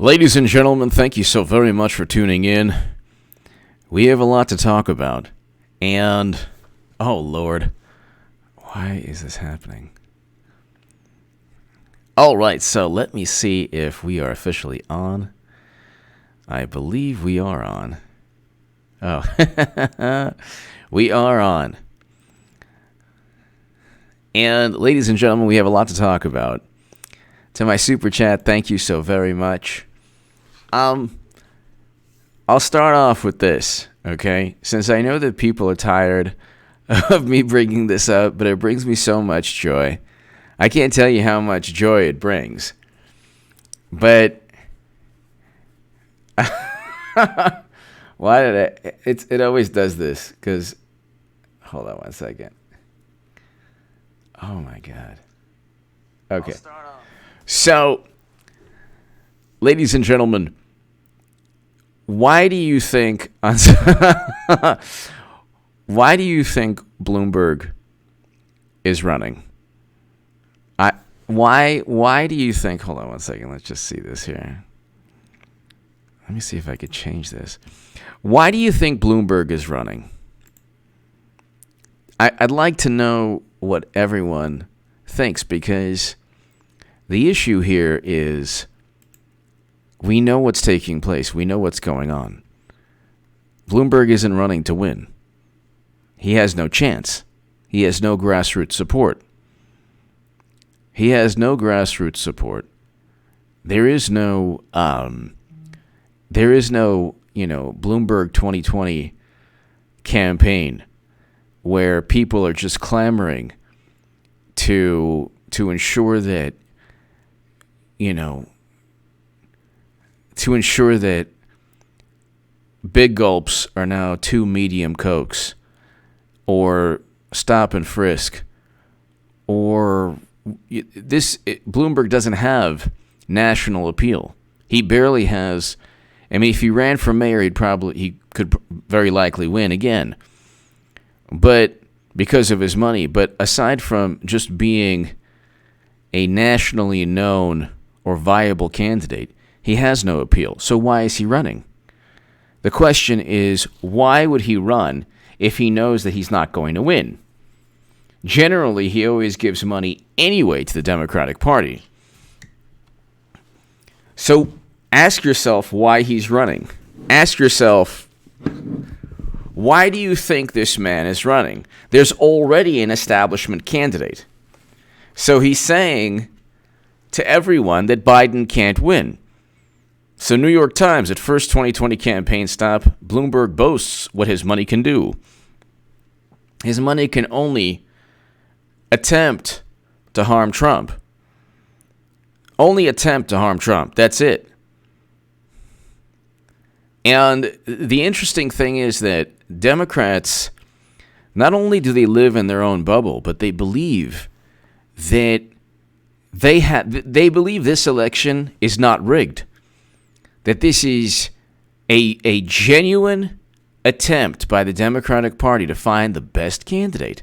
Ladies and gentlemen, thank you so very much for tuning in. We have a lot to talk about. And, oh Lord, why is this happening? All right, so let me see if we are officially on. I believe we are on. Oh, we are on. And, ladies and gentlemen, we have a lot to talk about. To my super chat, thank you so very much. I'll start off with this, okay? Since I know that people are tired of me bringing this up, but it brings me so much joy. I can't tell you how much joy it brings. But why did it always does this? Because, hold on one second. Oh my God. Okay. So, ladies and gentlemen, why do you think Bloomberg is running? Why do you think? Hold on one second. Let's just see this here. Let me see if I could change this. Why do you think Bloomberg is running? I'd like to know what everyone thinks, because the issue here is we know what's taking place. We know what's going on. Bloomberg isn't running to win. He has no chance. He has no grassroots support. There is no, Bloomberg 2020 campaign where people are just clamoring to ensure that, big gulps are now 2 medium Cokes, or stop and frisk, or Bloomberg doesn't have national appeal. He barely has. I mean, if he ran for mayor, he could very likely win again, but because of his money. But aside from just being a nationally known or viable candidate, he has no appeal. So why is he running? The question is, why would he run if he knows that he's not going to win? Generally, he always gives money anyway to the Democratic Party. So ask yourself why he's running. Ask yourself, why do you think this man is running? There's already an establishment candidate. So he's saying to everyone that Biden can't win. So New York Times, at first 2020 campaign stop, Bloomberg boasts what his money can do. His money can only attempt to harm Trump. Only attempt to harm Trump. That's it. And the interesting thing is that Democrats, not only do they live in their own bubble, but they believe that they believe this election is not rigged. That this is a genuine attempt by the Democratic Party to find the best candidate.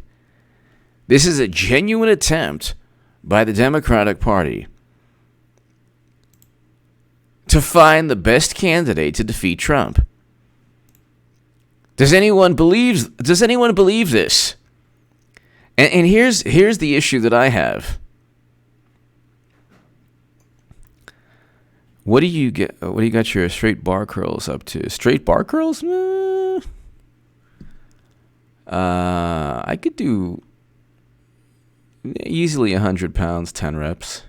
This is a genuine attempt by the Democratic Party to find the best candidate to defeat Trump. Does anyone believe this? And here's the issue that I have. What do you got your straight bar curls up to? Straight bar curls? I could do easily 100 pounds, 10 reps.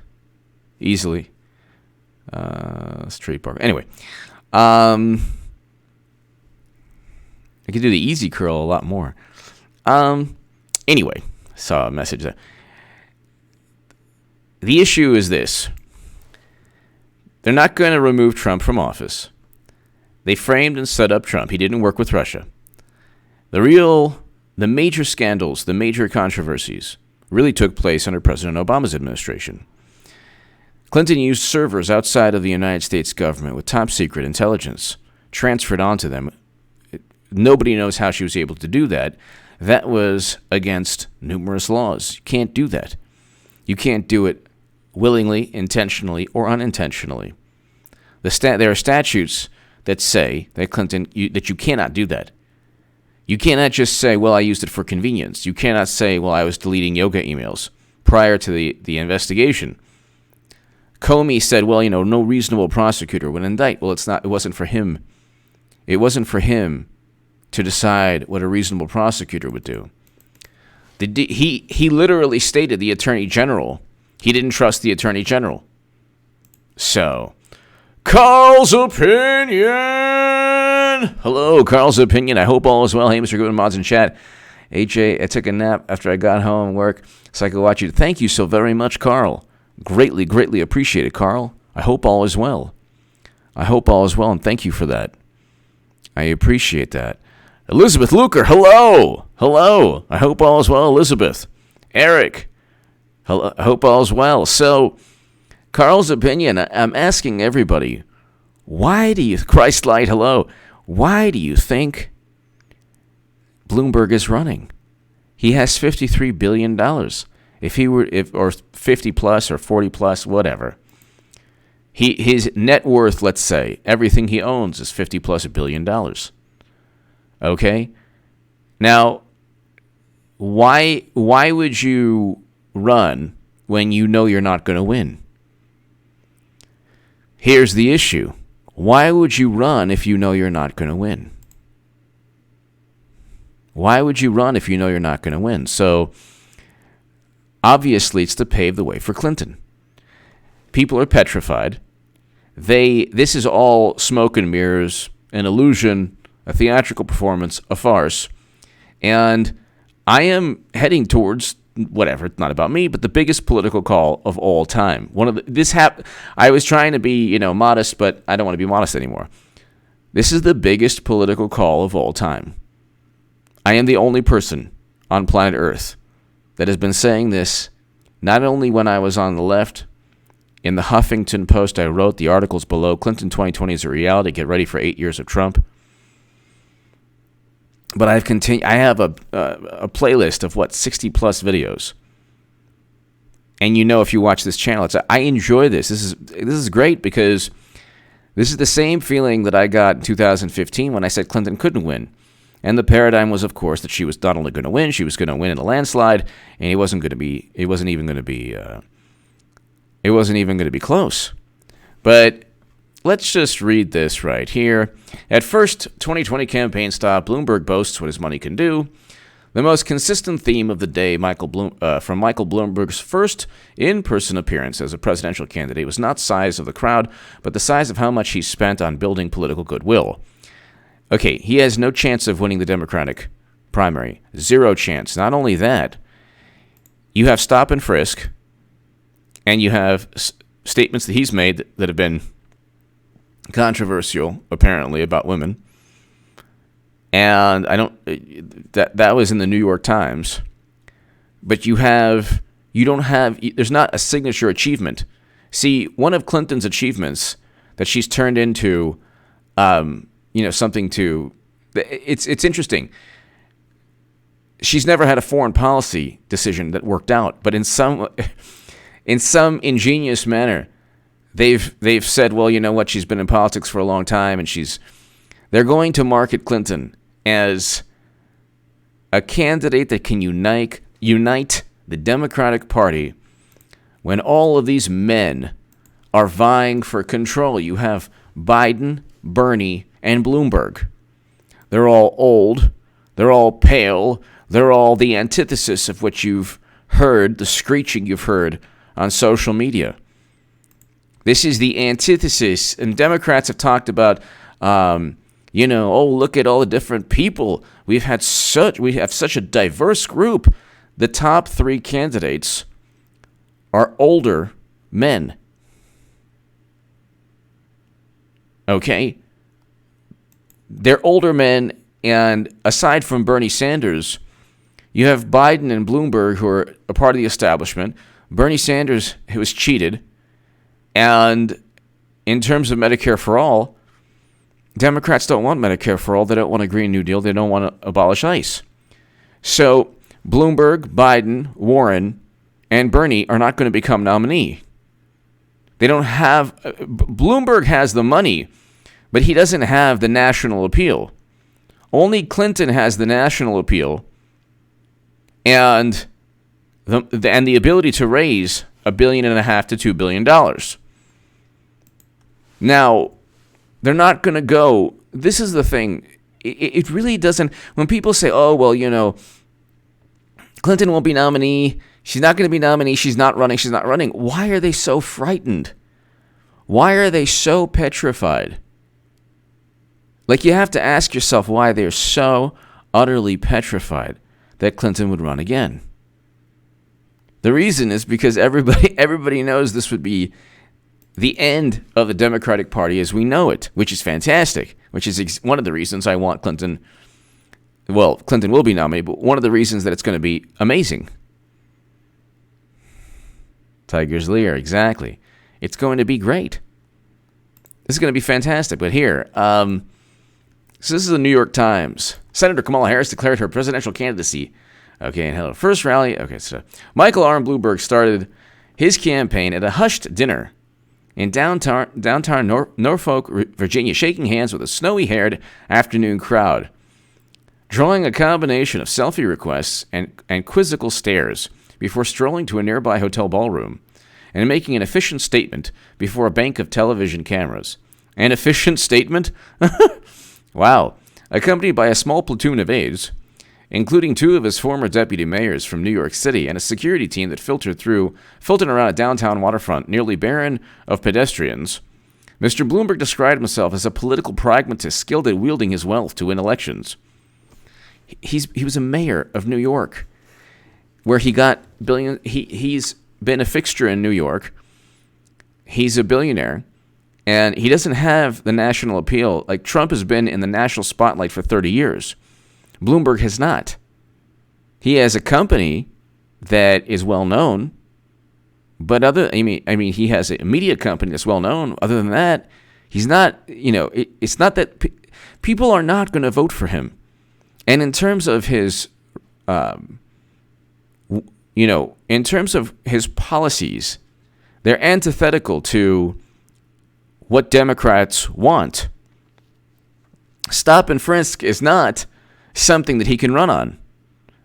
Easily. Straight bar. Anyway. I could do the easy curl a lot more. Anyway, saw a message there. The issue is this. They're not going to remove Trump from office. They framed and set up Trump. He didn't work with Russia. The major scandals, the major controversies really took place under President Obama's administration. Clinton used servers outside of the United States government with top secret intelligence transferred onto them. Nobody knows how she was able to do that. That was against numerous laws. You can't do that. You can't do it willingly, intentionally, or unintentionally. There are statutes that say that that you cannot do that. You cannot just say, well, I used it for convenience. You cannot say, well, I was deleting yoga emails prior to the investigation. Comey said, well, no reasonable prosecutor would indict. Well, it wasn't for him. It wasn't for him to decide what a reasonable prosecutor would do. He literally stated the attorney general. He didn't trust the attorney general. So, Carl's opinion. Hello, Carl's opinion. I hope all is well. Hey, Mr. Goodman, mods in chat. AJ, I took a nap after I got home from work so I could watch you. Thank you so very much, Carl. Greatly, greatly appreciate it, Carl. I hope all is well. I hope all is well, and thank you for that. I appreciate that. Elizabeth Luker, hello. Hello. I hope all is well, Elizabeth. Eric, hello. I hope all is well. So, Carl's opinion, I'm asking everybody, Christlight, hello. Why do you think Bloomberg is running? He has $53 billion. Or 50 plus or 40 plus, whatever. His net worth, let's say, everything he owns is $50 plus $1 billion. Okay? Now, why would you run when you know you're not going to win? Here's the issue. Why would you run if you know you're not going to win? Why would you run if you know you're not going to win? So, obviously, it's to pave the way for Clinton. People are petrified. This is all smoke and mirrors, an illusion, a theatrical performance, a farce. And I am heading towards whatever. It's not about me, but the biggest political call of all time. I was trying to be, modest, but I don't want to be modest anymore. This is the biggest political call of all time. I am the only person on planet Earth that has been saying this, not only when I was on the left. In the Huffington Post, I wrote the articles below, Clinton 2020 is a reality, get ready for 8 years of Trump. But I have a playlist of 60 plus videos. And if you watch this channel, I enjoy this. This is great because this is the same feeling that I got in 2015 when I said Clinton couldn't win. And the paradigm was, of course, that she was not only going to win, she was going to win in a landslide, and it wasn't even going to be close. But let's just read this right here. At first 2020 campaign stop, Bloomberg boasts what his money can do. The most consistent theme of the day from Michael Bloomberg's first in-person appearance as a presidential candidate was not size of the crowd, but the size of how much he spent on building political goodwill. Okay, he has no chance of winning the Democratic primary. Zero chance. Not only that, you have stop and frisk, and you have statements that he's made that have been controversial, apparently, about women. And that was in the New York Times. But there's not a signature achievement. See, one of Clinton's achievements that she's turned into, something to, it's interesting. She's never had a foreign policy decision that worked out, but in some ingenious manner, they've said, well, you know what, she's been in politics for a long time, and they're going to market Clinton as a candidate that can unite the Democratic Party when all of these men are vying for control. You have Biden, Bernie, and Bloomberg. They're all old. They're all pale. They're all the antithesis of what you've heard, the screeching you've heard on social media. This is the antithesis. And Democrats have talked about, look at all the different people. We have such a diverse group. The top three candidates are older men. Okay? They're older men, and aside from Bernie Sanders, you have Biden and Bloomberg, who are a part of the establishment. Bernie Sanders, who was cheated. And in terms of Medicare for all, Democrats don't want Medicare for all. They don't want a Green New Deal. They don't want to abolish ICE. So Bloomberg, Biden, Warren, and Bernie are not going to become nominee They don't have Bloomberg has the money, but he doesn't have the national appeal. Only Clinton has the national appeal and the ability to raise $1.5 billion to $2 billion. Now, they're not going to go. This is the thing. It really doesn't. When people say, "Oh, well, Clinton won't be nominee. She's not going to be nominee. She's not running. She's not running." Why are they so frightened? Why are they so petrified? Like, you have to ask yourself why they're so utterly petrified that Clinton would run again. The reason is because everybody knows this would be the end of the Democratic Party as we know it, which is fantastic, which is one of the reasons I want Clinton. Well, Clinton will be nominated, but one of the reasons that it's going to be amazing. Tiger's Lear, exactly. It's going to be great. This is going to be fantastic. But here, so this is the New York Times. Senator Kamala Harris declared her presidential candidacy. Okay, and hello. First rally. Okay, so Michael R. Bloomberg started his campaign at a hushed dinner in downtown Norfolk, Virginia, shaking hands with a snowy-haired afternoon crowd, drawing a combination of selfie requests and quizzical stares before strolling to a nearby hotel ballroom and making an efficient statement before a bank of television cameras. An efficient statement? Wow. Accompanied by a small platoon of aides, including 2 of his former deputy mayors from New York City and a security team that filtered around a downtown waterfront nearly barren of pedestrians, Mr. Bloomberg described himself as a political pragmatist skilled at wielding his wealth to win elections. He was a mayor of New York, where he got billion. He's been a fixture in New York. He's a billionaire, and he doesn't have the national appeal. Like, Trump has been in the national spotlight for 30 years. Bloomberg has not. He has a company that is well known, but he has a media company that's well known. Other than that, he's not. It's not that people are not going to vote for him. And in terms of his, in terms of his policies, they're antithetical to what Democrats want. Stop and frisk is not something that he can run on.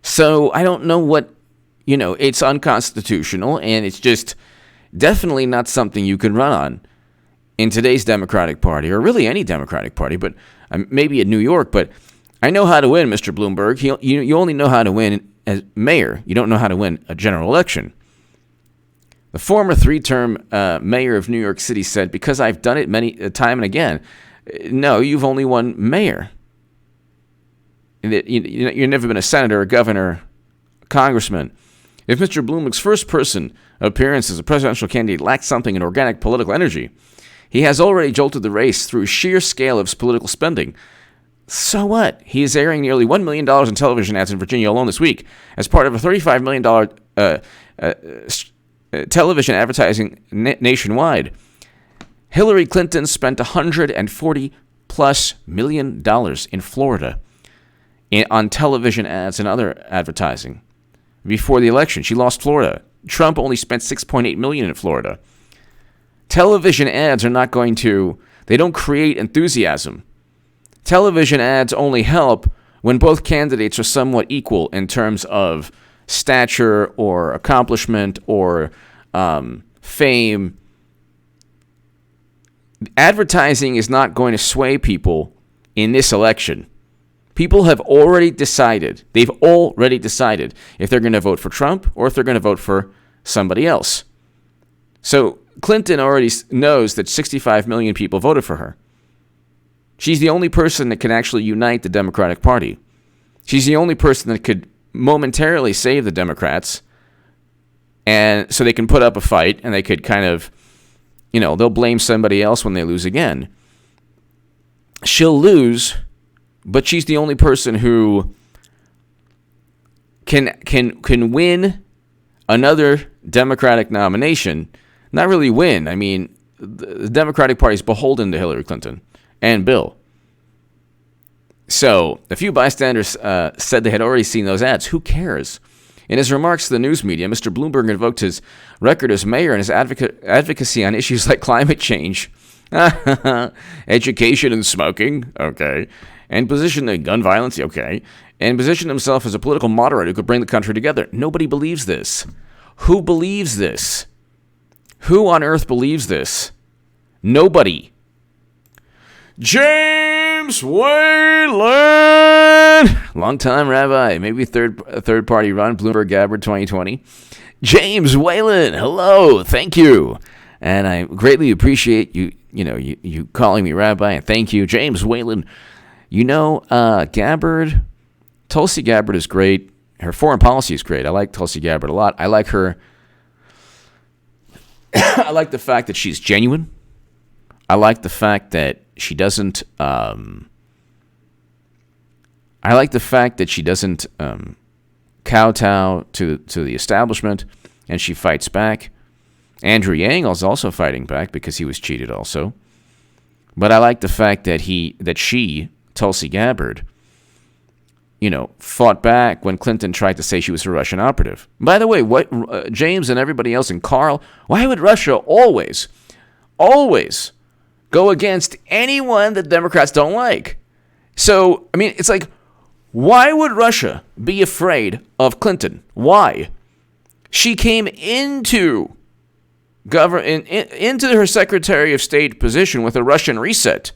So I don't know what, it's unconstitutional, and it's just definitely not something you can run on in today's Democratic Party, or really any Democratic Party, but maybe in New York. But I know how to win, Mr. Bloomberg. You only know how to win as mayor. You don't know how to win a general election. The former 3-term mayor of New York City said, "Because I've done it many time and again." No, you've only won mayor. You've never been a senator, a governor, a congressman. If Mr. Bloomberg's first person appearance as a presidential candidate lacks something in organic political energy, he has already jolted the race through sheer scale of his political spending. So what? He is airing nearly $1 million in television ads in Virginia alone this week as part of a $35 million television advertising nationwide. Hillary Clinton spent $140+ million in Florida on television ads and other advertising before the election. She lost Florida. Trump only spent $6.8 million in Florida. Television ads are not going to, they don't create enthusiasm. Television ads only help when both candidates are somewhat equal in terms of stature or accomplishment or fame. Advertising is not going to sway people in this election. People have already decided. They've already decided if they're going to vote for Trump or if they're going to vote for somebody else. So Clinton already knows that 65 million people voted for her. She's the only person that can actually unite the Democratic Party. She's the only person that could momentarily save the Democrats, and so they can put up a fight and they could kind of, they'll blame somebody else when they lose again. She'll lose, but she's the only person who can win another Democratic nomination. Not really win. I mean, the Democratic Party is beholden to Hillary Clinton and Bill. So a few bystanders said they had already seen those ads. Who cares? In his remarks to the news media, Mr. Bloomberg invoked his record as mayor and his advocacy on issues like climate change, education and smoking, okay, and positioned gun violence, okay, and positioned himself as a political moderator who could bring the country together. Nobody believes this. Who believes this? Who on earth believes this? Nobody. James Whalen, longtime rabbi, maybe third party run, Bloomberg Gabbard 2020. James Whalen, hello, thank you, and I greatly appreciate you calling me rabbi, and thank you, James Whalen. Gabbard, Tulsi Gabbard is great. Her foreign policy is great. I like Tulsi Gabbard a lot. I like her. I like the fact that she's genuine. I like the fact that she doesn't. I like the fact that she doesn't kowtow to the establishment, and she fights back. Andrew Yang is also fighting back because he was cheated also. But I like the fact that she, Tulsi Gabbard, fought back when Clinton tried to say she was a Russian operative. By the way, what James and everybody else and Carl, why would Russia always go against anyone that Democrats don't like? So, it's like, why would Russia be afraid of Clinton? Why? She came into her Secretary of State position with a Russian reset.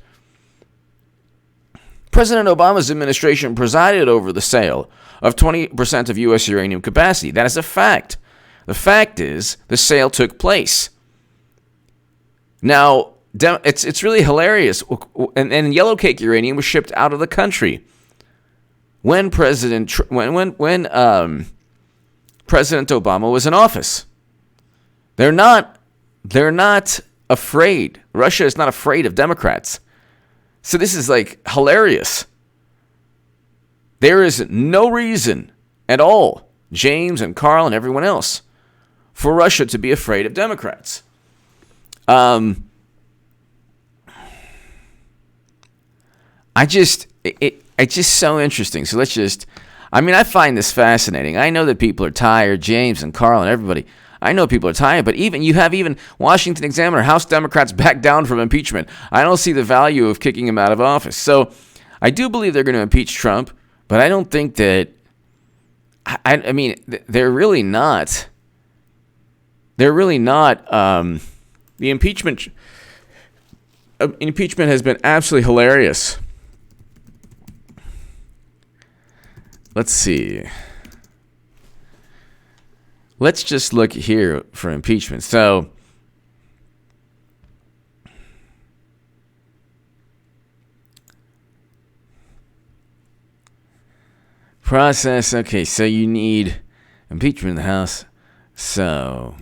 President Obama's administration presided over the sale of 20% of U.S. uranium capacity. That is a fact. The fact is, the sale took place. Now, it's really hilarious. And yellowcake uranium was shipped out of the country when President Obama was in office. They're not afraid. Russia is not afraid of Democrats. So this is like hilarious. There is no reason at all, James and Carl and everyone else, for Russia to be afraid of Democrats. It's just so interesting. So I find this fascinating. I know that people are tired, James and Carl and everybody. I know people are tired, but even Washington Examiner, House Democrats back down from impeachment. I don't see the value of kicking him out of office. So I do believe they're going to impeach Trump, but I don't think that. They're really not. They're really not. The impeachment has been absolutely hilarious. Let's see. Let's just look here for impeachment. So, process. Okay, so you need impeachment in the House. So,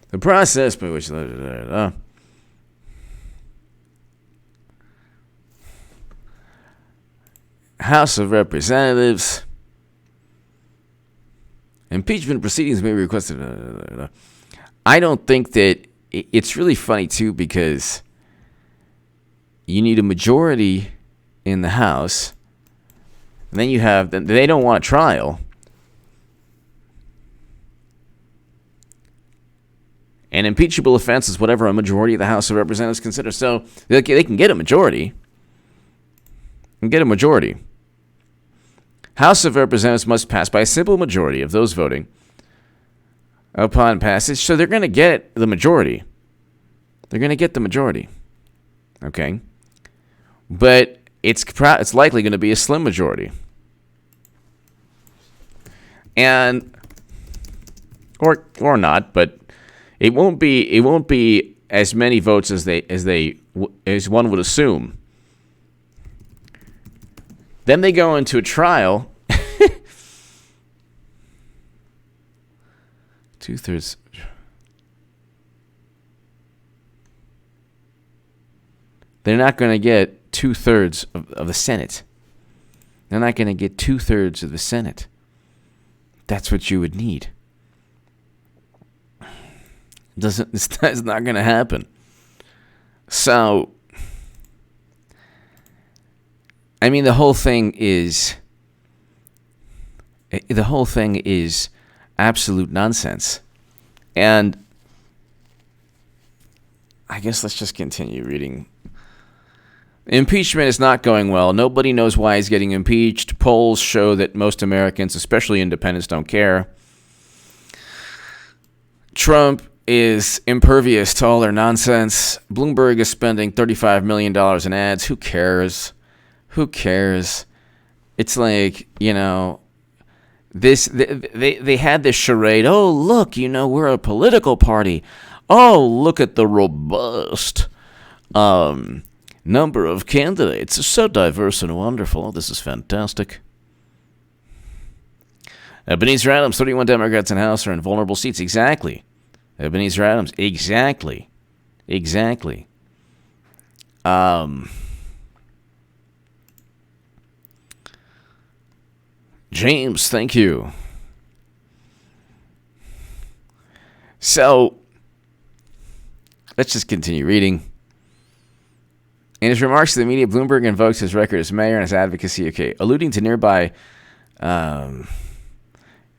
the process by which House of Representatives. Impeachment proceedings may be requested. I don't think that it's really funny, too, because you need a majority in the House. And then they don't want a trial. An impeachable offense is whatever a majority of the House of Representatives consider. So they can get a majority. House of Representatives must pass by a simple majority of those voting upon passage. So they're going to get the majority. Okay? But it's likely going to be a slim majority. And or not, but it won't be as many votes as one would assume. Then they go into a trial. 2/3. They're not going to get 2/3 of the Senate. They're not going to get 2/3 of the Senate. That's what you would need. It's not going to happen. So, the whole thing is The whole thing is absolute nonsense. And I guess let's just continue reading. Impeachment is not going well. Nobody knows why he's getting impeached. Polls show that most Americans, especially independents, don't care. Trump is impervious to all their nonsense. Bloomberg is spending $35 million in ads. Who cares? Who cares? It's like, they had this charade. Oh, look, we're a political party. Oh, look at the robust number of candidates. It's so diverse and wonderful. This is fantastic. Ebenezer Adams, 31 Democrats in House are in vulnerable seats. Exactly. Ebenezer Adams, exactly. James, thank you. So, let's just continue reading. In his remarks to the media, Bloomberg invokes his record as mayor and his advocacy, alluding to nearby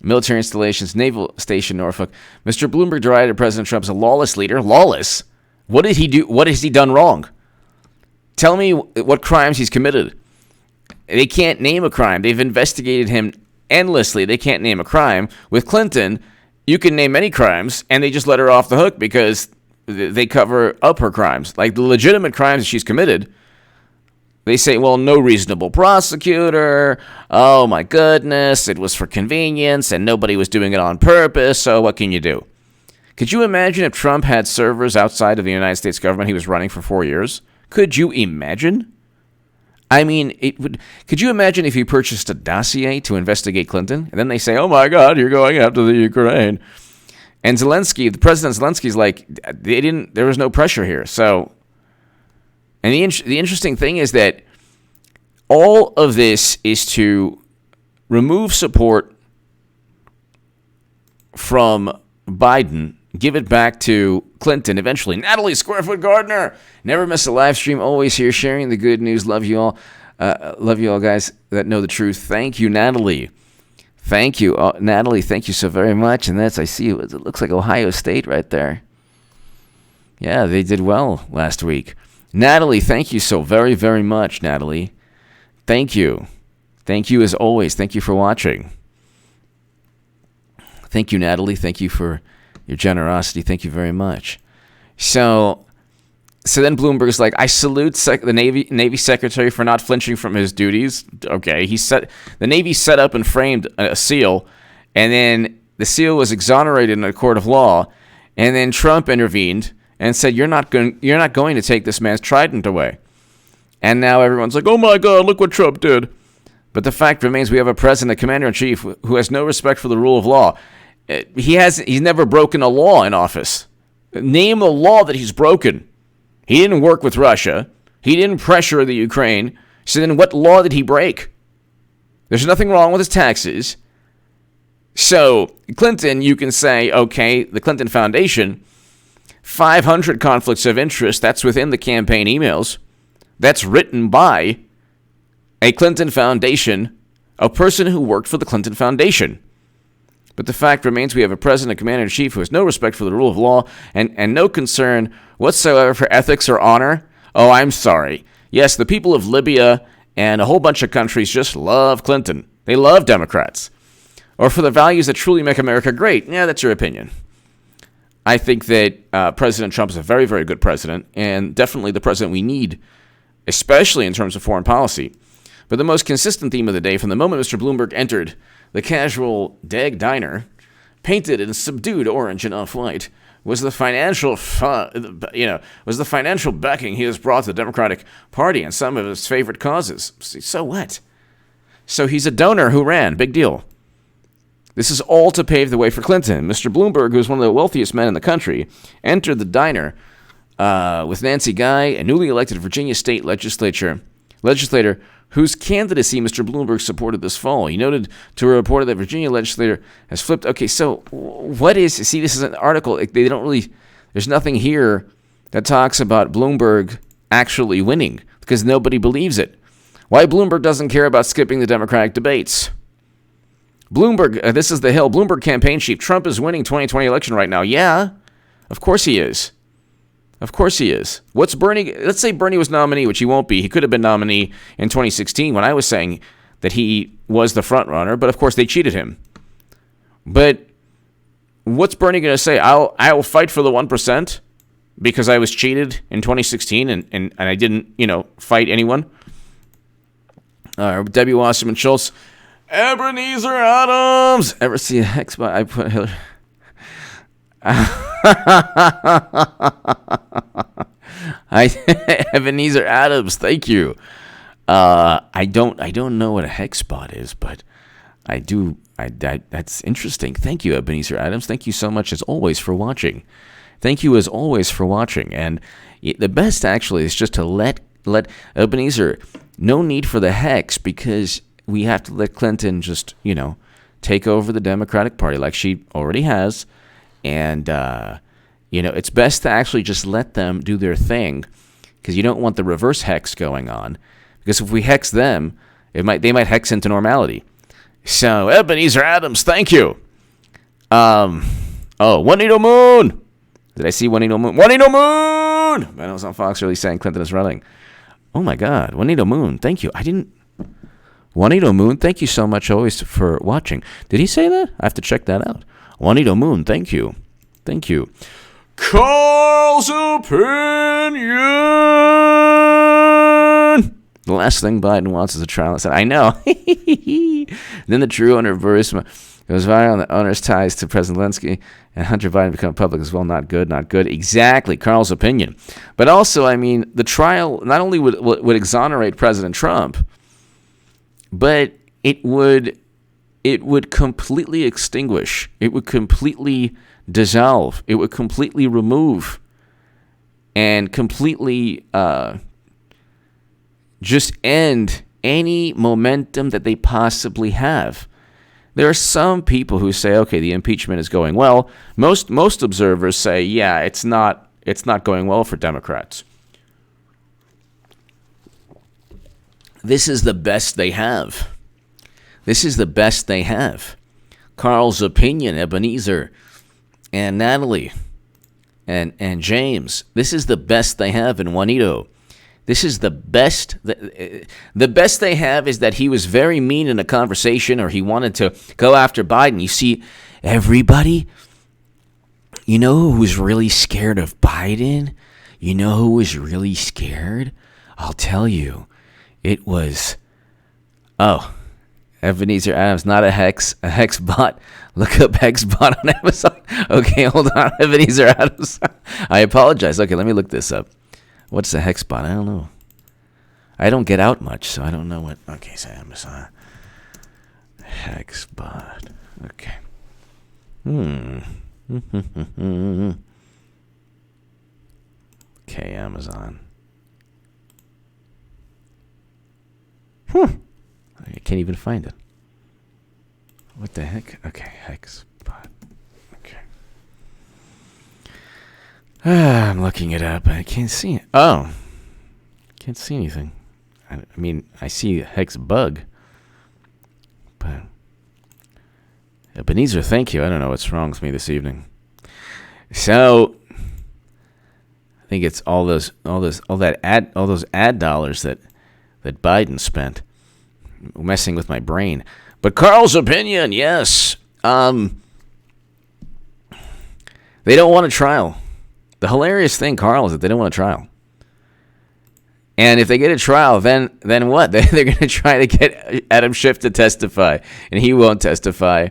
military installations, Naval Station Norfolk. Mr. Bloomberg derided President Trump as a lawless leader. Lawless? What did he do? What has he done wrong? Tell me what crimes he's committed. They can't name a crime. They've investigated him endlessly. They can't name a crime. With Clinton, you can name many crimes, and they just let her off the hook because they cover up her crimes. Like the legitimate crimes that she's committed, they say, well, no reasonable prosecutor. Oh, my goodness. It was for convenience, and nobody was doing it on purpose, so what can you do? Could you imagine if Trump had servers outside of the United States government he was running for 4 years? Could you imagine? I mean, could you imagine if he purchased a dossier to investigate Clinton? And then they say, oh, my God, you're going after the Ukraine. And Zelensky, the President Zelensky's like, there was no pressure here. So, and the interesting thing is that all of this is to remove support from Biden, give it back to Clinton eventually. Natalie Squarefoot Gardner, never miss a live stream, always here sharing the good news. Love you all. Love you all, guys that know the truth. Thank you, Natalie. Thank you, Natalie. Thank you so very much. And I see it looks like Ohio State right there. Yeah, they did well last week. Natalie, thank you so very, very much, Natalie. Thank you. Thank you as always. Thank you for watching. Thank you, Natalie. Thank you for your generosity. Thank you very much. So then Bloomberg's like, I salute the Navy Secretary for not flinching from his duties. Okay, the Navy set up and framed a SEAL, and then the SEAL was exonerated in a court of law, and then Trump intervened and said, you're not going to take this man's trident away. And now everyone's like, oh my God, look what Trump did. But the fact remains we have a president, a commander-in-chief, who has no respect for the rule of law. He's never broken a law in office. Name a law that he's broken. He didn't work with Russia. He didn't pressure the Ukraine. So then what law did he break? There's nothing wrong with his taxes. So Clinton, you can say, okay, the Clinton Foundation, 500 conflicts of interest, that's within the campaign emails. That's written by a Clinton Foundation, a person who worked for the Clinton Foundation. But the fact remains we have a president, commander-in-chief who has no respect for the rule of law and no concern whatsoever for ethics or honor. Oh, I'm sorry. Yes, the people of Libya and a whole bunch of countries just love Clinton. They love Democrats. Or for the values that truly make America great. Yeah, that's your opinion. I think that President Trump is a very, very good president and definitely the president we need, especially in terms of foreign policy. But the most consistent theme of the day from the moment Mr. Bloomberg entered the casual Dag diner, painted in subdued orange and off-white, was the financial backing he has brought to the Democratic Party and some of his favorite causes. So what? So he's a donor who ran. Big deal. This is all to pave the way for Clinton. Mr. Bloomberg, who is one of the wealthiest men in the country, entered the diner with Nancy Guy, a newly elected Virginia state legislator whose candidacy Mr. Bloomberg supported this fall. He noted to a reporter that Virginia legislator has flipped. Okay, so what is... See, this is an article. They don't really... There's nothing here that talks about Bloomberg actually winning because nobody believes it. Why Bloomberg doesn't care about skipping the Democratic debates. Bloomberg, this is the Hill. Bloomberg campaign chief. Trump is winning 2020 election right now. Yeah, of course he is. Of course he is. What's Bernie? Let's say Bernie was nominee, which he won't be. He could have been nominee in 2016 when I was saying that he was the front runner, but of course they cheated him. But what's Bernie going to say? I'll fight for the 1% because I was cheated in 2016 and I didn't, fight anyone. Debbie Wasserman Schultz. Ebenezer Adams. Ever see a hex bot? I put Hillary. Ebenezer Adams. Thank you. I don't know what a hex bot is, but I do. That's interesting. Thank you, Ebenezer Adams. Thank you so much as always for watching. Thank you as always for watching. And the best actually is just to let Ebenezer. No need for the hex because we have to let Clinton just, take over the Democratic Party like she already has. And, it's best to actually just let them do their thing because you don't want the reverse hex going on. Because if we hex them, they might hex into normality. So, Ebenezer Adams, thank you. Juanito Moon. Did I see Juanito Moon? Juanito Moon! I was on Fox really saying Clinton is running. Oh, my God. Juanito Moon, thank you. Juanito Moon, thank you so much always for watching. Did he say that? I have to check that out. Juanito Moon, thank you. Thank you. Carl's opinion. The last thing Biden wants is a trial. I said, I know. Then the true owner of Burisma goes viral on the owner's ties to President Zelensky and Hunter Biden become public as well. Not good, not good. Exactly, Carl's opinion. But also, the trial not only would exonerate President Trump, but it would completely extinguish. It would completely dissolve. It would completely remove and completely just end any momentum that they possibly have. There are some people who say, okay, the impeachment is going well. Most observers say, yeah, it's not going well for Democrats. This is the best they have. This is the best they have. Carl's opinion, Ebenezer, and Natalie, and James. This is the best they have in Juanito. This is the best. The best they have is that he was very mean in a conversation, or he wanted to go after Biden. You see, everybody, who was really scared of Biden? You know who was really scared? I'll tell you. It was, Ebenezer Adams, not a hex bot. Look up hex bot on Amazon. Okay, hold on, Ebenezer Adams. I apologize. Okay, let me look this up. What's a hex bot? I don't know. I don't get out much, so I don't know what. Okay, so Amazon. Hex bot. Okay. Okay, Amazon. I can't even find it. What the heck? Okay, hex bot. Okay. I'm looking it up. I can't see it. Oh. Can't see anything. I see a hex bug. But Ebenezer, thank you. I don't know what's wrong with me this evening. So I think it's all those ad dollars that Biden spent messing with my brain. But Carl's opinion, yes. They don't want a trial. The hilarious thing, Carl, is that they don't want a trial. And if they get a trial, then what? They're going to try to get Adam Schiff to testify, and he won't testify.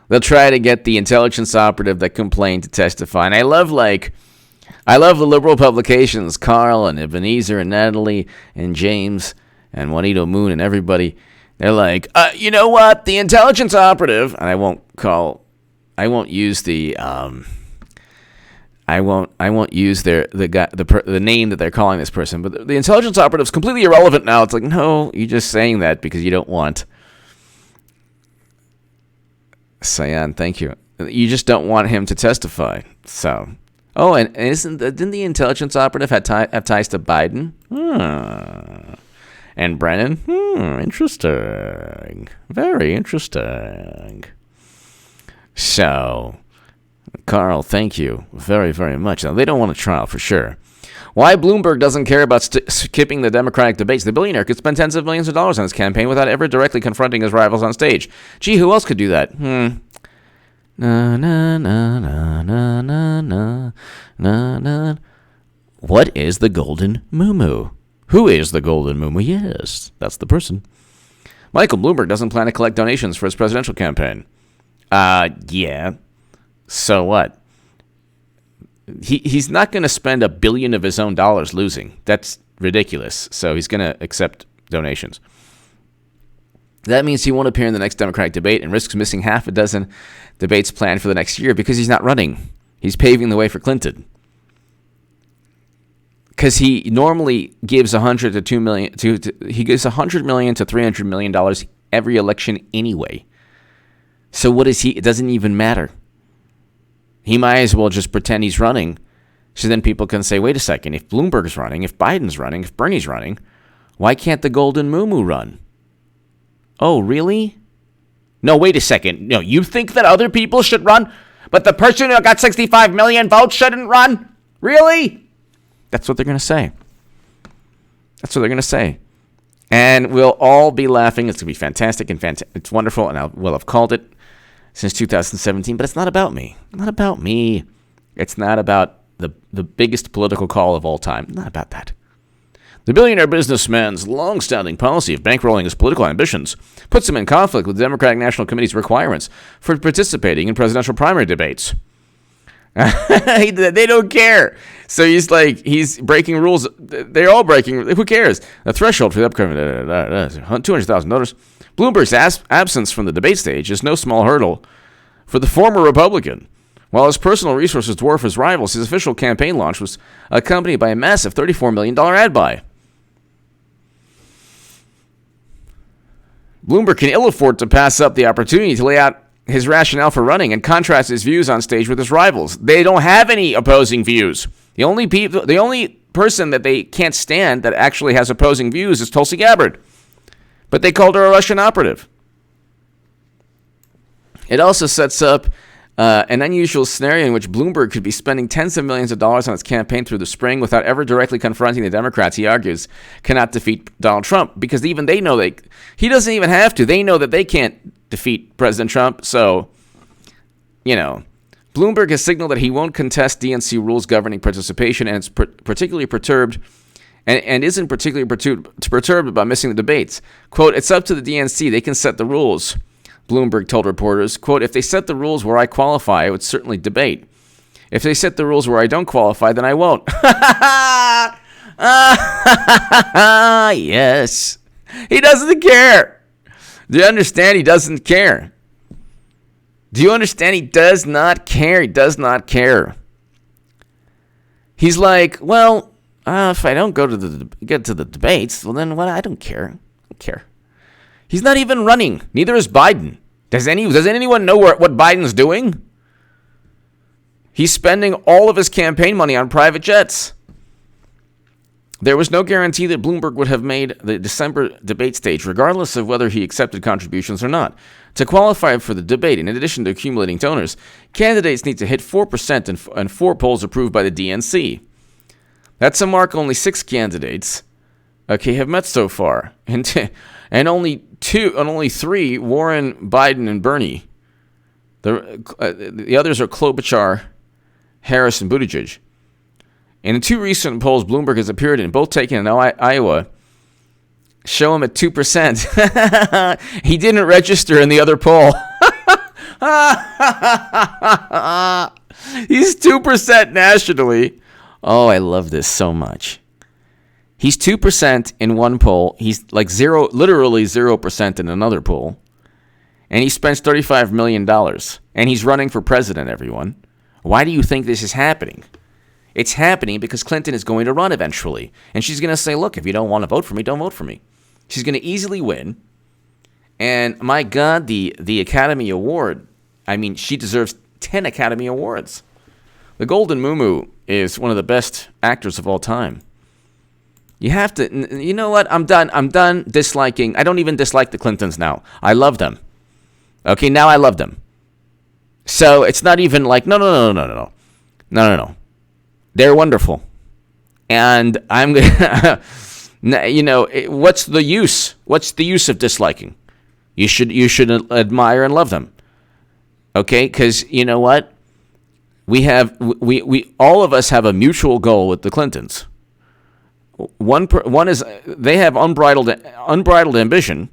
They'll try to get the intelligence operative that complained to testify. And I love the liberal publications, Carl and Ebenezer and Natalie and James and Juanito Moon and everybody. They're like, you know what? The intelligence operative, and I won't use the the name that they're calling this person, but the intelligence operative is completely irrelevant now. It's like, no, you're just saying that because you don't want. Cyan, thank you. You just don't want him to testify. So, didn't the intelligence operative have ties to Biden? And Brennan, interesting. Very interesting. So, Carl, thank you very, very much. Now, they don't want a trial for sure. Why Bloomberg doesn't care about skipping the Democratic debates? The billionaire could spend tens of millions of dollars on his campaign without ever directly confronting his rivals on stage. Gee, who else could do that? Na na na na na na na na na. What is the golden moo-moo? Who is the golden moo-moo? Yes, that's the person. Michael Bloomberg doesn't plan to collect donations for his presidential campaign. Yeah. So what? He's not going to spend $1 billion of his own dollars losing. That's ridiculous. So he's going to accept donations. That means he won't appear in the next Democratic debate and risks missing half a dozen debates planned for the next year because he's not running. He's paving the way for Clinton. Because he normally gives $100 to $2 million he gives $100 million to $300 million every election anyway. So what is he? It doesn't even matter. He might as well just pretend he's running, so then people can say, wait a second, if Bloomberg's running, if Biden's running, if Bernie's running, why can't the golden moo-moo run? Oh, really? No, wait a second. No, you think that other people should run, but the person who got 65 million votes shouldn't run? Really? That's what they're going to say. That's what they're going to say. And we'll all be laughing. It's going to be fantastic and it's wonderful, and we'll have called it since 2017, but it's not about me. Not about me. It's not about the biggest political call of all time. Not about that. The billionaire businessman's long-standing policy of bankrolling his political ambitions puts him in conflict with the Democratic National Committee's requirements for participating in presidential primary debates. They don't care. So he's breaking rules. They're all breaking. Who cares? The threshold for the upcoming $200,000. Bloomberg's absence from the debate stage is no small hurdle for the former Republican. While his personal resources dwarf his rivals, his official campaign launch was accompanied by a massive $34 million ad buy. Bloomberg can ill afford to pass up the opportunity to lay out his rationale for running and contrast his views on stage with his rivals. They don't have any opposing views. The only person that they can't stand that actually has opposing views is Tulsi Gabbard. But they called her a Russian operative. It also sets up an unusual scenario in which Bloomberg could be spending tens of millions of dollars on its campaign through the spring without ever directly confronting the Democrats he argues cannot defeat Donald Trump, because even they know he doesn't even have to. They know that they can't defeat President Trump. So, Bloomberg has signaled that he won't contest DNC rules governing participation, and it's particularly perturbed and isn't particularly perturbed about missing the debates. Quote, it's up to the DNC. They can set the rules, Bloomberg told reporters. Quote, if they set the rules where I qualify, I would certainly debate. If they set the rules where I don't qualify, then I won't. Yes. He doesn't care. Do you understand? He doesn't care. Do you understand? He does not care. He does not care. He's like, well, if I don't get to the debates, well, then what? I don't care. I don't care. He's not even running. Neither is Biden. Does anyone know what Biden's doing? He's spending all of his campaign money on private jets. There was no guarantee that Bloomberg would have made the December debate stage, regardless of whether he accepted contributions or not. To qualify for the debate, in addition to accumulating donors, candidates need to hit 4% and 4 polls approved by the DNC. That's a mark only 6 candidates have met so far, and only 3, Warren, Biden, and Bernie. The others are Klobuchar, Harris, and Buttigieg. In the 2 recent polls Bloomberg has appeared in, both taken in Iowa, show him at 2%. He didn't register in the other poll. He's 2% nationally. Oh, I love this so much. He's 2% in one poll. He's like literally 0% in another poll. And he spends $35 million. And he's running for president, everyone. Why do you think this is happening? It's happening because Clinton is going to run eventually. And she's going to say, look, if you don't want to vote for me, don't vote for me. She's going to easily win. And my God, the Academy Award, she deserves 10 Academy Awards. The Golden Moo-Moo is one of the best actors of all time. You have to, you know what? I'm done disliking. I don't even dislike the Clintons now. I love them. Okay, now I love them. So it's not even like, no. They're wonderful. And I'm going to, what's the use? What's the use of disliking? You should admire and love them. Okay, because you know what? We all of us have a mutual goal with the Clintons. One is they have unbridled ambition,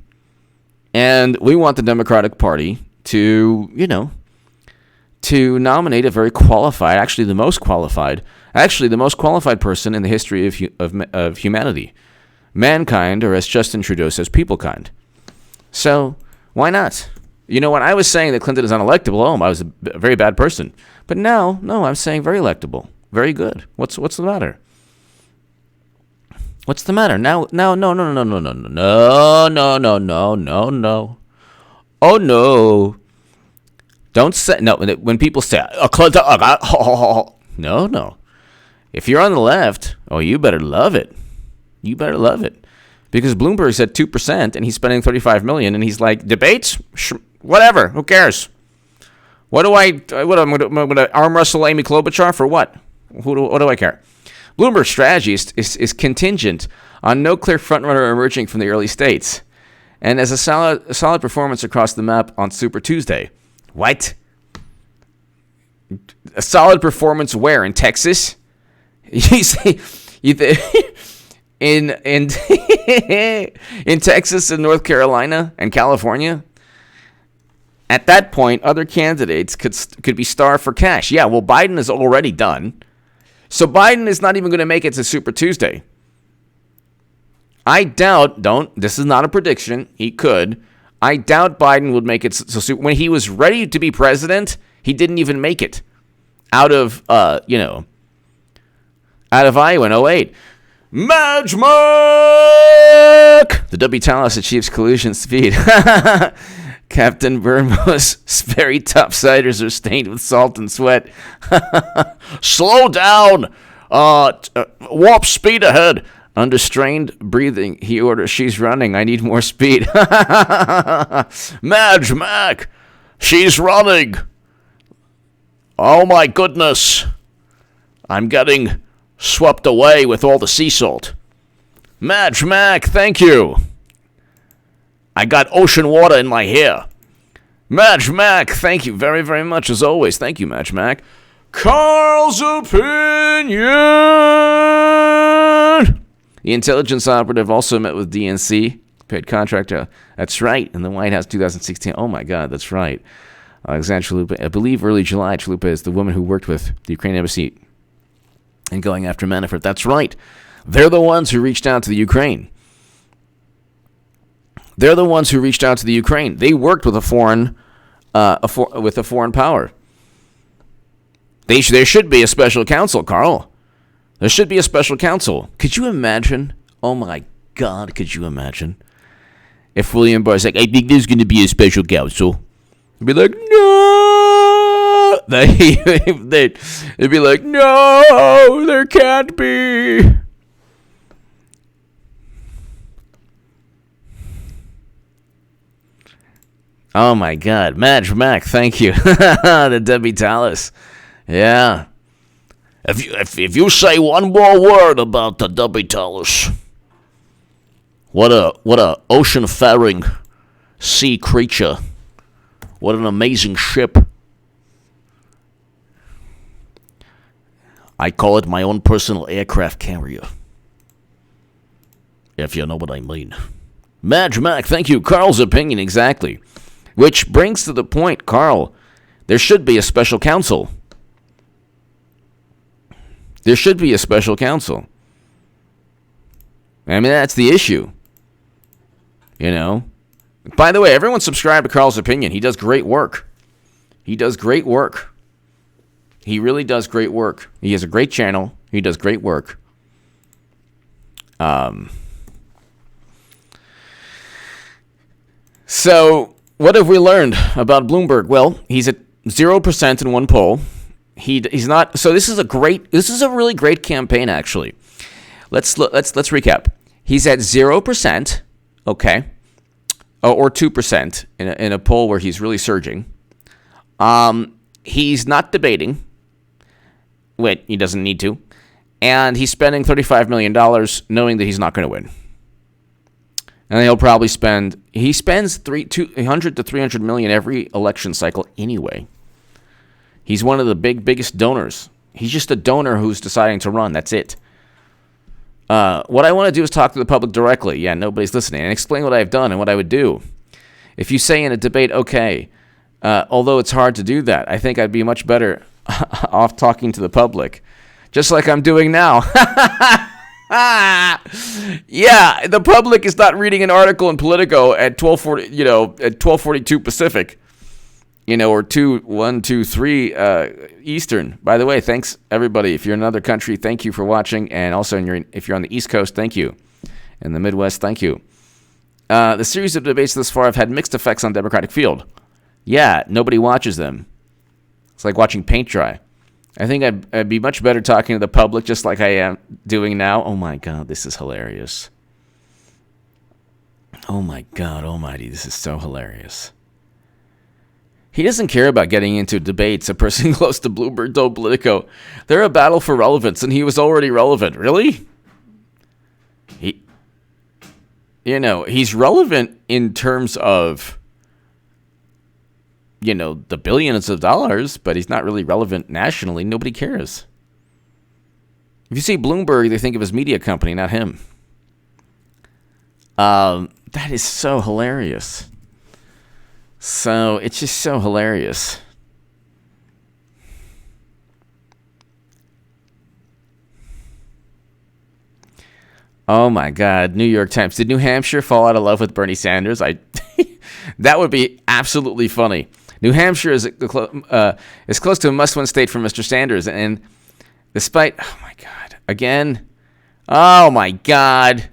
and we want the Democratic Party to nominate a very qualified, actually the most qualified person in the history of humanity, mankind, or as Justin Trudeau says, peoplekind. So why not? You know, when I was saying that Clinton is unelectable, I was a very bad person. But now, no, I'm saying very electable, very good. What's the matter? What's the matter? Now, no. Oh, no. Don't say, no, when people say, no. If you're on the left, you better love it. You better love it. Because Bloomberg's at 2% and he's spending $35 million and he's like, debates? Whatever. Who cares? What am I going to arm wrestle Amy Klobuchar for what? What do I care? Bloomberg's strategy is contingent on no clear frontrunner emerging from the early states, and as a solid performance across the map on Super Tuesday. What? A solid performance where? In Texas? You say in in Texas and North Carolina and California? At that point, other candidates could be starved for cash. Yeah, well, Biden is already done. So Biden is not even going to make it to Super Tuesday. I doubt, this is not a prediction, he could. I doubt Biden would make it. So when he was ready to be president, he didn't even make it out of Iowa in 08. Madge Mark! The W. Talos achieves collusion speed. Captain Burmo's very top ciders are stained with salt and sweat. Slow down! Warp speed ahead. Under strained breathing, he orders, she's running. I need more speed. Madge Mac! She's running! Oh my goodness! I'm getting swept away with all the sea salt. Madge Mac, thank you! I got ocean water in my hair. Madge Mac, thank you very, very much as always. Thank you, Madge Mac. Carl's opinion. The intelligence operative also met with DNC, paid contractor. That's right, in the White House 2016. Oh my God, that's right. Alexandra Chalupa, I believe early July. Chalupa is the woman who worked with the Ukrainian embassy and going after Manafort. That's right. They're the ones who reached out to the Ukraine. They're the ones who reached out to the Ukraine. They worked with a foreign power. There should be a special counsel, Carl. There should be a special counsel. Could you imagine? Oh my God, could you imagine if William Barr's like, I think there's going to be a special counsel? He'd be like, no. They'd be like, no, there can't be. Oh my God, Madge Mac, thank you. The Debbie Tallis, yeah. If you say one more word about the Debbie Tallis, what a ocean-faring sea creature, what an amazing ship. I call it my own personal aircraft carrier, if you know what I mean. Madge Mac, thank you. Carl's opinion, exactly. Which brings to the point, Carl, there should be a special counsel. There should be a special counsel. I mean, that's the issue. You know? By the way, everyone subscribe to Carl's opinion. He does great work. He does great work. He really does great work. He has a great channel. He does great work. So, what have we learned about Bloomberg? Well, he's at 0% in one poll. He's not. So this is a really great campaign, actually. let's recap. He's at 0%, okay, or 2% in a poll where he's really surging. He's not debating. Wait, he doesn't need to. And he's spending $35 million knowing that he's not going to win. And he'll probably spends 200 to 300 million every election cycle anyway. He's one of the biggest donors. He's just a donor who's deciding to run. That's it. What I want to do is talk to the public directly. Yeah, nobody's listening. And explain what I've done and what I would do. If you say in a debate, okay, although it's hard to do that, I think I'd be much better off talking to the public, just like I'm doing now. Yeah, the public is not reading an article in Politico at 12:40, at 12:42 Pacific, or 3 Eastern. By the way, thanks everybody. If you're in another country, thank you for watching, and also if you're on the East Coast, thank you. In the Midwest, thank you. The series of debates thus far have had mixed effects on Democratic field. Yeah, nobody watches them. It's like watching paint dry. I think I'd be much better talking to the public just like I am doing now. Oh my God, this is hilarious. Oh my God almighty, this is so hilarious. He doesn't care about getting into debates. A person close to Bloomberg told Politico, they're a battle for relevance, and he was already relevant. Really? He's relevant in terms of the billions of dollars, but he's not really relevant nationally. Nobody cares. If you see Bloomberg, they think of his media company, not him. That is so hilarious. So it's just so hilarious. Oh my God, New York Times. Did New Hampshire fall out of love with Bernie Sanders? That would be absolutely funny. New Hampshire is close to a must-win state for Mr. Sanders, and despite, oh my God,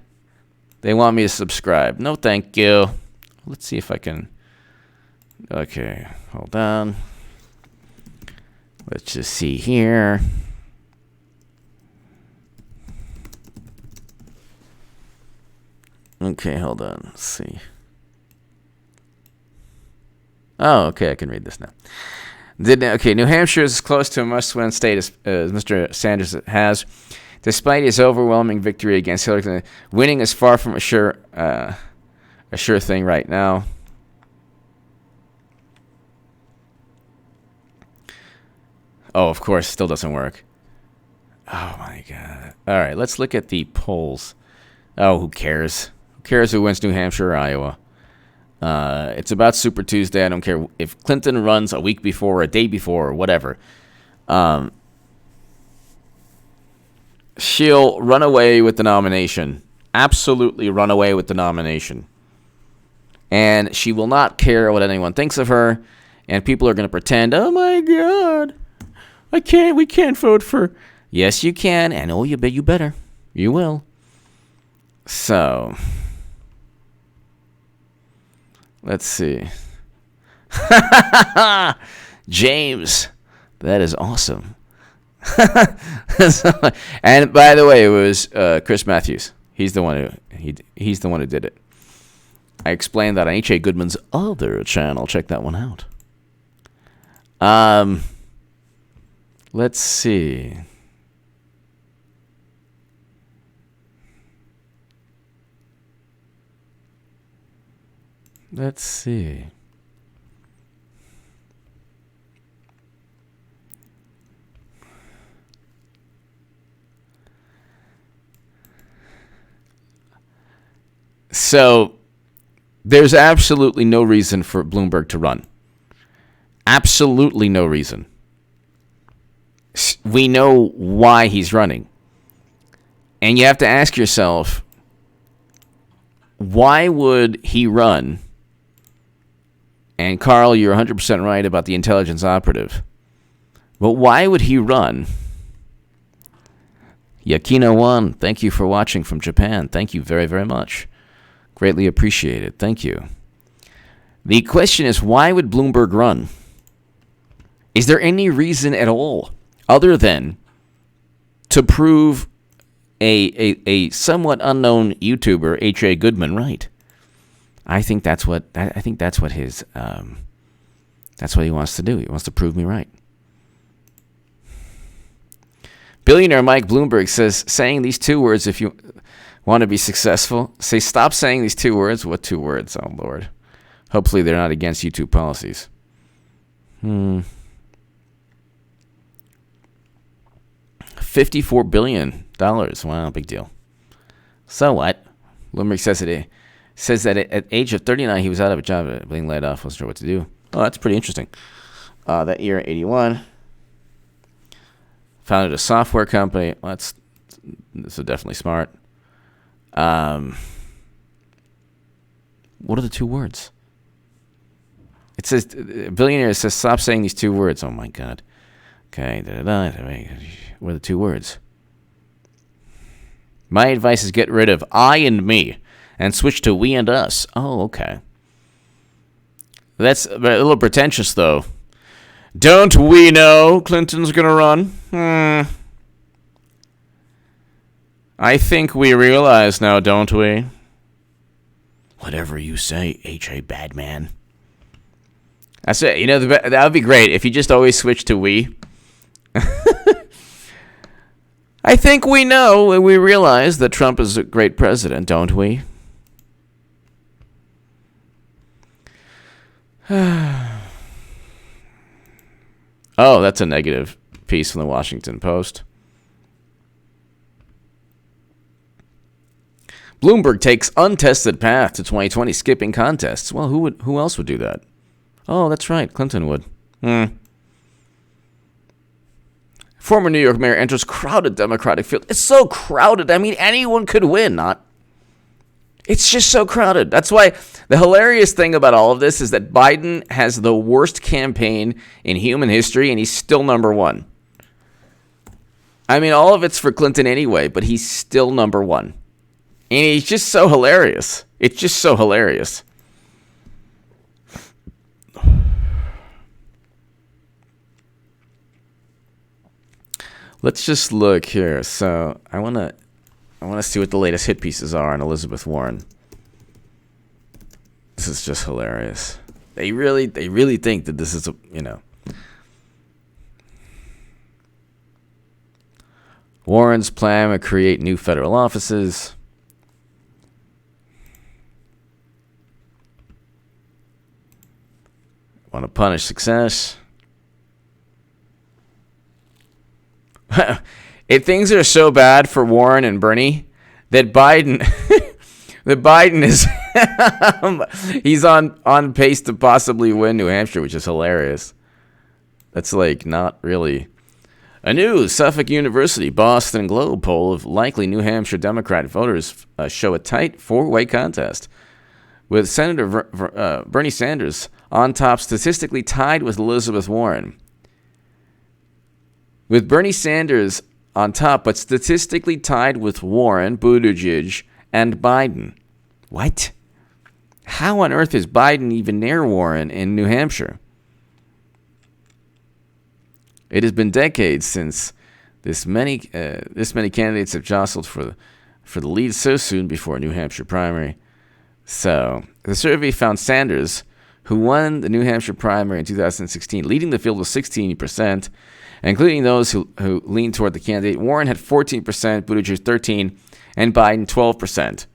they want me to subscribe. No, thank you. Let's see if I can. Okay, hold on. Let's just see here. Okay, hold on. Let's see. Oh, okay, I can read this now. New Hampshire is as close to a must-win state as Mr. Sanders has. Despite his overwhelming victory against Hillary Clinton, winning is far from a sure thing right now. Oh, of course, still doesn't work. Oh, my God. All right, let's look at the polls. Oh, who cares? Who cares who wins New Hampshire or Iowa? It's about Super Tuesday. I don't care if Clinton runs a week before or a day before or whatever. She'll run away with the nomination. Absolutely run away with the nomination. And she will not care what anyone thinks of her. And people are going to pretend, oh my God, we can't vote for. Yes, you can. And oh, you better. You will. So, let's see. James, that is awesome. And by the way, it was Chris Matthews. He's the one who did it. I explained that on H.A. Goodman's other channel. Check that one out. Let's see. Let's see. So, there's absolutely no reason for Bloomberg to run. Absolutely no reason. We know why he's running. And you have to ask yourself, why would he run? And Carl, you're 100% right about the intelligence operative. But why would he run? Yakino1, thank you for watching from Japan. Thank you very, very much. Greatly appreciated. Thank you. The question is, why would Bloomberg run? Is there any reason at all other than to prove, a somewhat unknown YouTuber, H.A. Goodman, right. I think that's what his that's what he wants to do. He wants to prove me right. Billionaire Mike Bloomberg says, saying these two words if you want to be successful. Say, stop saying these two words. What two words? Oh, Lord. Hopefully they're not against YouTube policies. $54 billion. Wow, big deal. So what? Bloomberg says that at age of 39, he was out of a job, being laid off, wasn't sure what to do. Oh, that's pretty interesting. That year, 81, founded a software company. Well, this is definitely smart. What are the two words? It says, billionaire says, stop saying these two words. Oh, my God. Okay. What are the two words? My advice is get rid of I and me and switch to we and us. Oh, okay. That's a little pretentious, though. Don't we know Clinton's going to run? I think we realize now, don't we? Whatever you say, H.A. Badman. That's it. That would be great if you just always switch to we. I think we know and we realize that Trump is a great president, don't we? Oh, that's a negative piece from the Washington Post. Bloomberg takes untested path to 2020, skipping contests. Well, who else would do that? Oh, that's right. Clinton would. Former New York mayor enters crowded Democratic field. It's so crowded. I mean, anyone could win. It's just so crowded. That's why the hilarious thing about all of this is that Biden has the worst campaign in human history, and he's still number one. I mean, all of it's for Clinton anyway, but he's still number one. And he's just so hilarious. It's just so hilarious. Let's just look here. So I want to see what the latest hit pieces are on Elizabeth Warren. This is just hilarious. They really think that this is Warren's plan to create new federal offices. Want to punish success. Things are so bad for Warren and Bernie that Biden is he's on pace to possibly win New Hampshire, which is hilarious. That's not really. A new Suffolk University Boston Globe poll of likely New Hampshire Democrat voters show a tight four-way contest, with Senator Bernie Sanders on top, statistically tied with Elizabeth Warren. With Bernie Sanders on top, but statistically tied with Warren, Buttigieg, and Biden. What? How on earth is Biden even near Warren in New Hampshire? It has been decades since this many candidates have jostled for the lead so soon before a New Hampshire primary. So the survey found Sanders, who won the New Hampshire primary in 2016, leading the field with 16%, including those who leaned toward the candidate. Warren had 14%, Buttigieg 13%, and Biden 12%.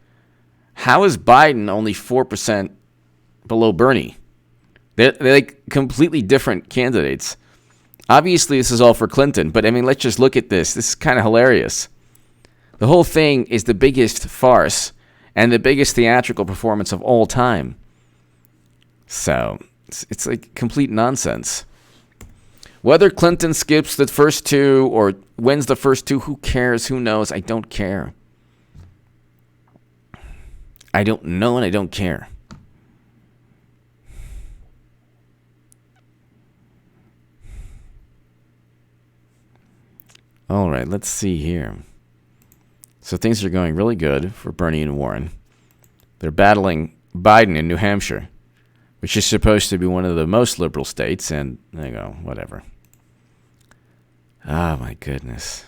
How is Biden only 4% below Bernie? They're completely different candidates. Obviously, this is all for Clinton, but I mean, let's just look at this. This is kind of hilarious. The whole thing is the biggest farce and the biggest theatrical performance of all time. So it's complete nonsense. Whether Clinton skips the first two or wins the first two, who cares? Who knows? I don't care. I don't know and I don't care. All right, let's see here. So things are going really good for Bernie and Warren. They're battling Biden in New Hampshire, which is supposed to be one of the most liberal states, and there you go, whatever. Oh, my goodness.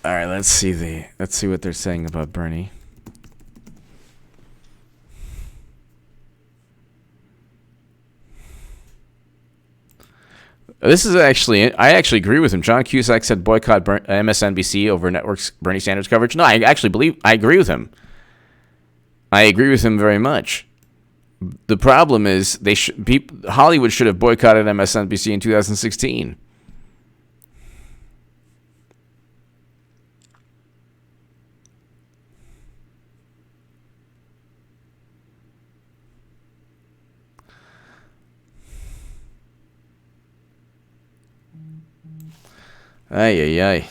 All right, let's see what they're saying about Bernie. This is I actually agree with him. John Cusack said boycott MSNBC over network's Bernie Sanders coverage. No, I agree with him. I agree with him very much. The problem is Hollywood should have boycotted MSNBC in 2016. Ay, ay, ay.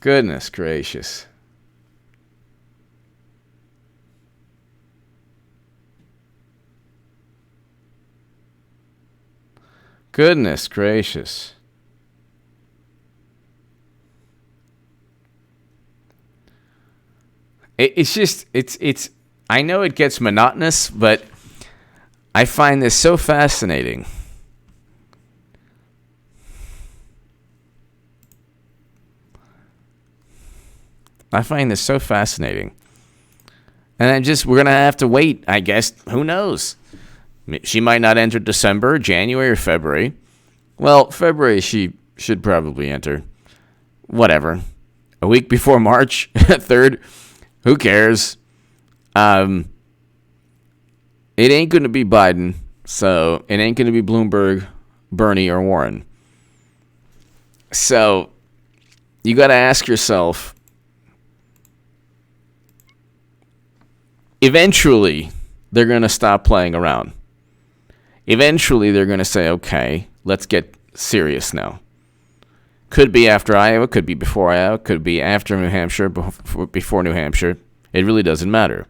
Goodness gracious. Goodness gracious. It's I know it gets monotonous, but I find this so fascinating. I find this so fascinating. And we're going to have to wait, I guess. Who knows? She might not enter December, January, or February. Well, February she should probably enter. Whatever. A week before March 3rd. Who cares? It ain't going to be Biden. So it ain't going to be Bloomberg, Bernie, or Warren. So you got to ask yourself, eventually, they're going to stop playing around. Eventually, they're going to say, okay, let's get serious now. Could be after Iowa, could be before Iowa, could be after New Hampshire, before New Hampshire. It really doesn't matter.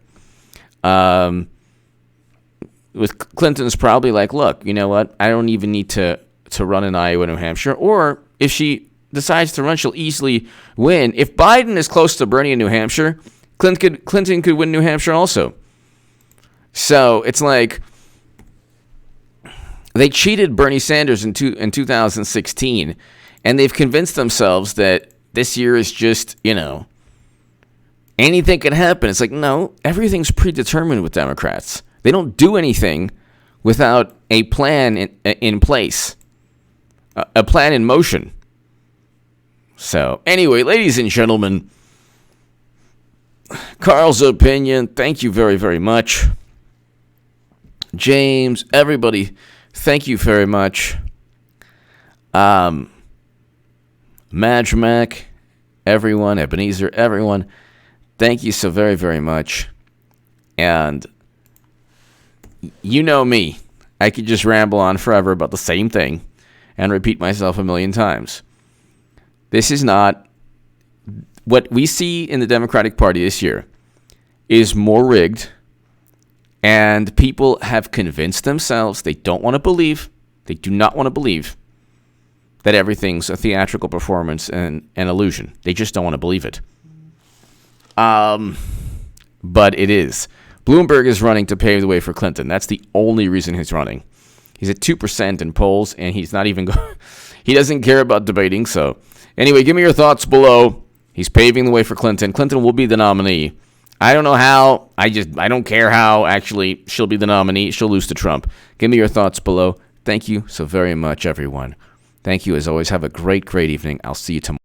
With Clinton's probably like, look, you know what? I don't even need to run in Iowa, New Hampshire. Or if she decides to run, she'll easily win. If Biden is close to Bernie in New Hampshire, Clinton could win New Hampshire also. So it's like they cheated Bernie Sanders in 2016, and they've convinced themselves that this year is just, anything can happen. It's like, no, everything's predetermined with Democrats. They don't do anything without a plan in place, a plan in motion. So anyway, ladies and gentlemen, Carl's opinion, thank you very, very much. James, everybody, thank you very much. Madge Mac, everyone, Ebenezer, everyone, thank you so very, very much. And you know me. I could just ramble on forever about the same thing and repeat myself a million times. This is not what we see in the Democratic Party this year is more rigged, and people have convinced themselves they do not want to believe that everything's a theatrical performance and an illusion. They just don't want to believe it. But it is. Bloomberg is running to pave the way for Clinton. That's the only reason he's running. He's at 2% in polls, and he's not even he doesn't care about debating. So anyway, give me your thoughts below. He's paving the way for Clinton. Clinton will be the nominee. I don't know how. I don't care how. Actually, she'll be the nominee. She'll lose to Trump. Give me your thoughts below. Thank you so very much, everyone. Thank you, as always. Have a great, great evening. I'll see you tomorrow.